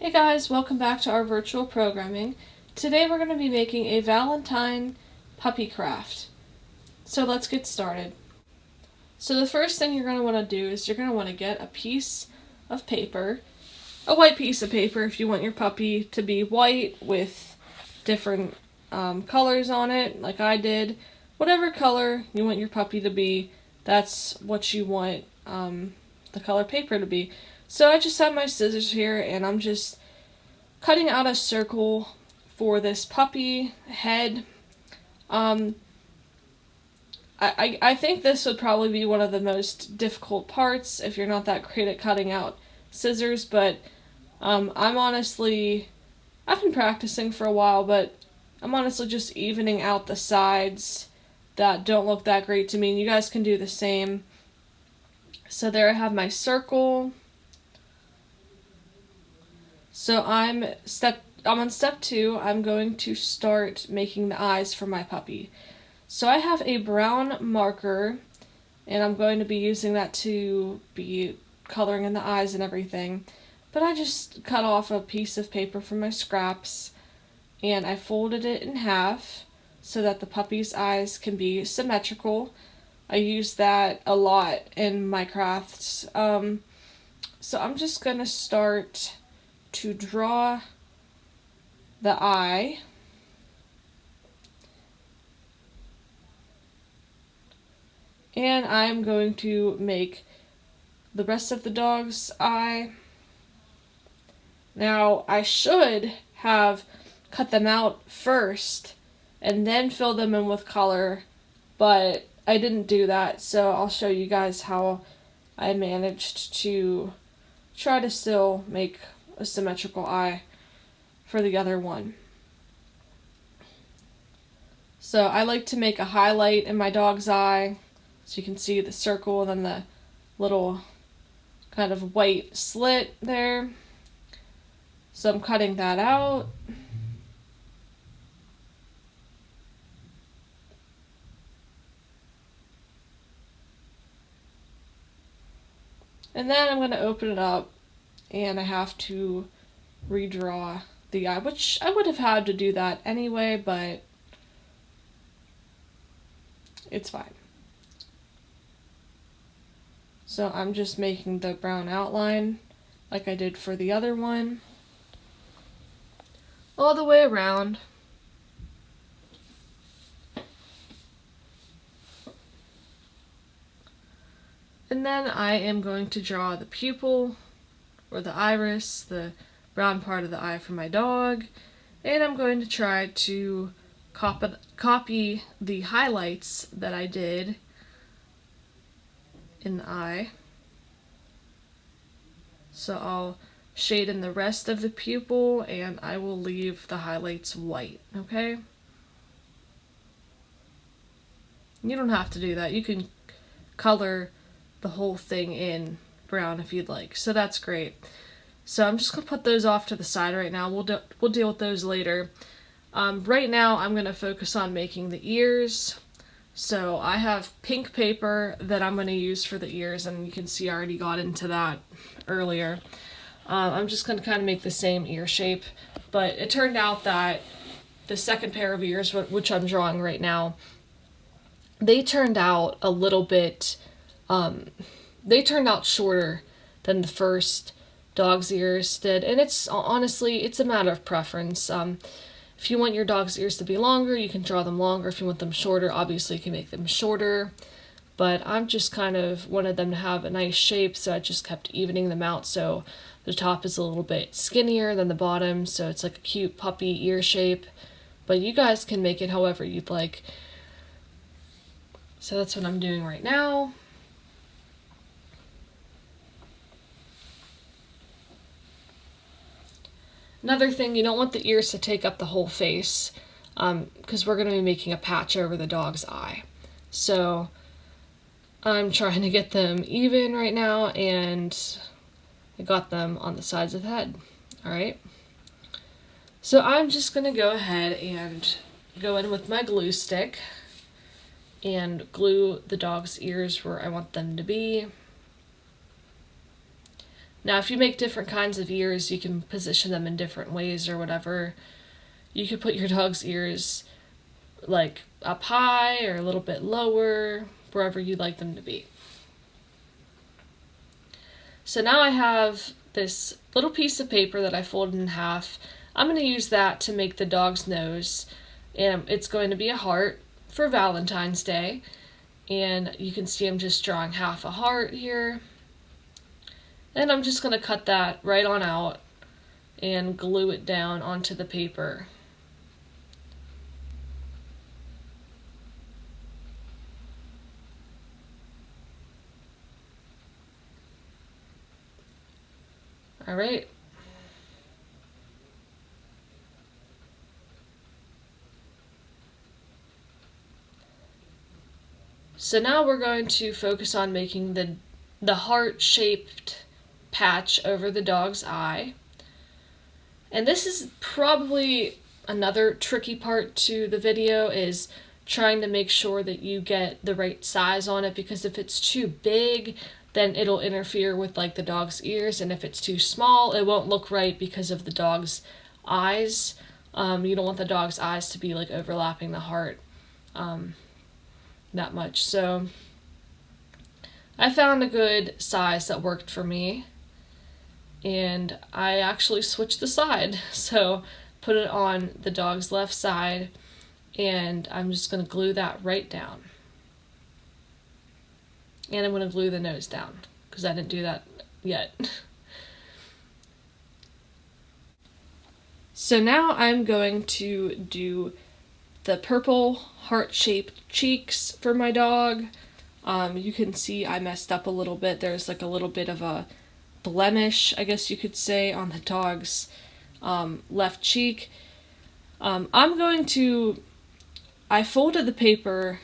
Hey guys, welcome back to our virtual programming. Today we're going to be making a Valentine puppy craft. So let's get started. So the first thing you're going to want to do is you're going to want to get a piece of paper, a white piece of paper if you want your puppy to be white with different colors on it, like I did. Whatever color you want your puppy to be, that's what you want the color paper to be. So I just have my scissors here and I'm just cutting out a circle for this puppy head. I think this would probably be one of the most difficult parts if you're not that great at cutting out scissors, but I've been practicing for a while, but I'm honestly just evening out the sides that don't look that great to me, and you guys can do the same. So there I have my circle. So I'm on step 2. I'm going to start making the eyes for my puppy. So I have a brown marker, and I'm going to be using that to be coloring in the eyes and everything. But I just cut off a piece of paper from my scraps, and I folded it in half so that the puppy's eyes can be symmetrical. I use that a lot in my crafts. So I'm just going to start to draw the eye. And I'm going to make the rest of the dog's eye. Now, I should have cut them out first and then fill them in with color, but I didn't do that, so I'll show you guys how I managed to try to still make a symmetrical eye for the other one. So I like to make a highlight in my dog's eye, so you can see the circle and then the little kind of white slit there. So I'm cutting that out. And then I'm going to open it up, and I have to redraw the eye, which I would have had to do that anyway, but it's fine. So I'm just making the brown outline like I did for the other one, all the way around. And then I am going to draw the pupil, or the iris, the brown part of the eye for my dog, and I'm going to try to copy the highlights that I did in the eye. So I'll shade in the rest of the pupil, and I will leave the highlights white, okay? You don't have to do that. You can color the whole thing in brown if you'd like. So that's great. So I'm just going to put those off to the side right now. We'll deal with those later. Right now I'm going to focus on making the ears. So I have pink paper that I'm going to use for the ears, and you can see I already got into that earlier. I'm just going to kind of make the same ear shape, but it turned out that the second pair of ears, which I'm drawing right now, they turned out a little bit, they turned out shorter than the first dog's ears did, and it's a matter of preference. If you want your dog's ears to be longer, you can draw them longer. If you want them shorter, obviously you can make them shorter. But I'm just kind of wanted them to have a nice shape, so I just kept evening them out. So the top is a little bit skinnier than the bottom, so it's like a cute puppy ear shape. But you guys can make it however you'd like. So that's what I'm doing right now. Another thing, you don't want the ears to take up the whole face, because we're going to be making a patch over the dog's eye. So I'm trying to get them even right now, and I got them on the sides of the head. Alright? So I'm just going to go ahead and go in with my glue stick and glue the dog's ears where I want them to be. Now, if you make different kinds of ears, you can position them in different ways or whatever. You could put your dog's ears like up high or a little bit lower, wherever you'd like them to be. So now I have this little piece of paper that I folded in half. I'm going to use that to make the dog's nose, and it's going to be a heart for Valentine's Day. And you can see I'm just drawing half a heart here. And I'm just going to cut that right on out and glue it down onto the paper. All right. So now we're going to focus on making the heart-shaped patch over the dog's eye. And this is probably another tricky part to the video, is trying to make sure that you get the right size on it, because if it's too big, then it'll interfere with like the dog's ears, and if it's too small, it won't look right because of the dog's eyes. You don't want the dog's eyes to be like overlapping the heart that much. So I found a good size that worked for me, and I actually switched the side. So put it on the dog's left side, and I'm just going to glue that right down. And I'm going to glue the nose down, because I didn't do that yet. So now I'm going to do the purple heart-shaped cheeks for my dog. You can see I messed up a little bit. There's like a little bit of a blemish, I guess you could say, on the dog's left cheek. I folded the paper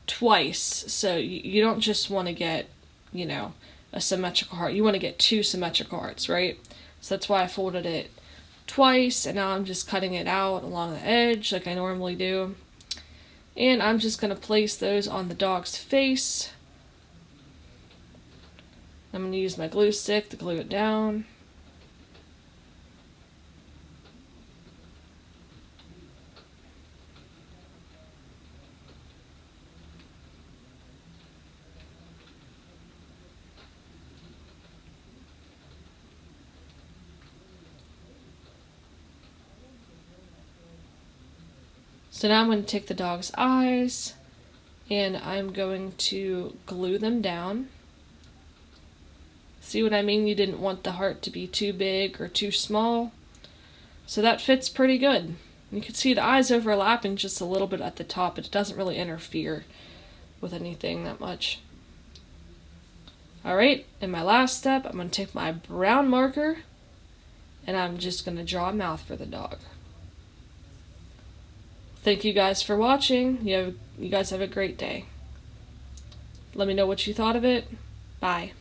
twice, so you don't just want to get, a symmetrical heart. You want to get two symmetrical hearts, right? So that's why I folded it twice, and now I'm just cutting it out along the edge like I normally do. And I'm just going to place those on the dog's face. I'm going to use my glue stick to glue it down. So now I'm going to take the dog's eyes, and I'm going to glue them down. See what I mean? You didn't want the heart to be too big or too small. So that fits pretty good. You can see the eyes overlapping just a little bit at the top, but it doesn't really interfere with anything that much. Alright, and my last step, I'm going to take my brown marker, and I'm just going to draw a mouth for the dog. Thank you guys for watching. You guys have a great day. Let me know what you thought of it. Bye.